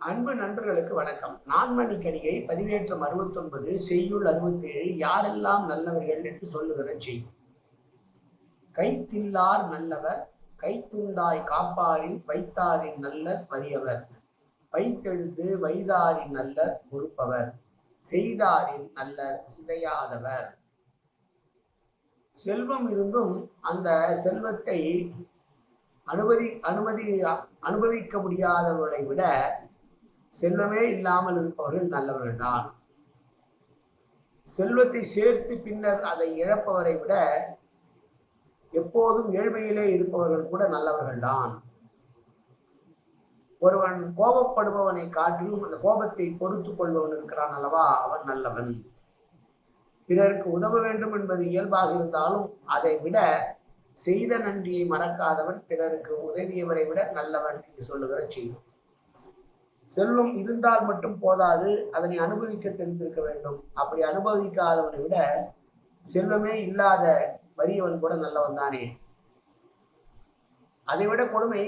அன்பு நண்பர்களுக்கு வணக்கம். நான்மணி கடிகை பதிவேற்றம் 69 செய்யுள் 67 யாரெல்லாம் நல்லவர்கள் என்று சொல்லுகிற செய்யுள். கைத்தில்லார் நல்லவர் கைத்துண்டாய் காப்பாரின் வைத்தாரின் நல்லர் வறியவர் பைத்தெழுந்து வைதாரின் நல்லர் பொறுப்பவர் செய்தாரின் நல்லர் சிதையாதவர். செல்வம் இருந்தும் அந்த செல்வத்தை அனுபவிக்க முடியாதவர்களை விட செல்வமே இல்லாமல் இருப்பவர்கள் நல்லவர்கள்தான். செல்வத்தை சேர்த்து பின்னர் அதை இழப்பவரை விட எப்போதும் ஏழ்மையிலே இருப்பவர்கள் கூட நல்லவர்கள்தான். ஒருவன் கோபப்படுபவனை காட்டிலும் அந்த கோபத்தை பொறுத்து கொள்பவன் இருக்கிறான் அல்லவா, அவன் நல்லவன். பிறருக்கு உதவ வேண்டும் என்பது இயல்பாக இருந்தாலும் அதை விட செய்த நன்றியை மறக்காதவன் பிறருக்கு உதவியவரை விட நல்லவன் என்று சொல்லுகிற செய்யும். செல்வம் இருந்தால் மட்டும் போதாது, அதனை அனுபவிக்க தெரிந்திருக்க வேண்டும். அப்படி அனுபவிக்காதவனை விட செல்வமே இல்லாத வறியவன் கூட நல்லவன் தானே. அதை விட கொடுமை,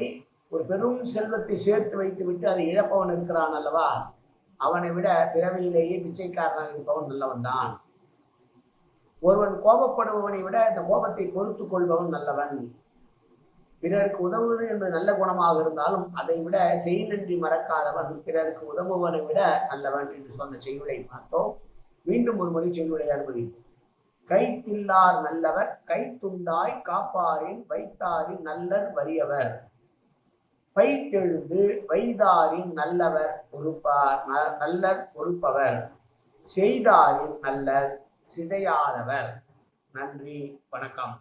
ஒரு பெரும் செல்வத்தை சேர்த்து வைத்து விட்டு அதை இழப்பவன் இருக்கிறான் அல்லவா, அவனை விட பிறவியிலேயே பிச்சைக்காரனாக இருப்பவன் நல்லவன் தான். ஒருவன் கோபப்படுபவனை விட இந்த கோபத்தை பொறுத்து கொள்பவன் நல்லவன். பிறருக்கு உதவுவது என்பது நல்ல குணமாக இருந்தாலும் அதை விட செய் நன்றி மறக்காதவன் பிறருக்கு உதவுவனை விட நல்லவன் என்று சொன்ன செய்யுளை பார்த்தோம். மீண்டும் ஒரு முறை செய்யுளை அனுபவிப்போம். கைத்தில்லார் நல்லவர் கைத்துண்டாய் காப்பாரின் வைத்தாரின் நல்லர் வறியவர் பைத்தெழுந்து வைதாரின் நல்லவர் நல்லர் பொறுப்பவர் செய்தாரின் நல்லர் சிதையாதவர். நன்றி, வணக்கம்.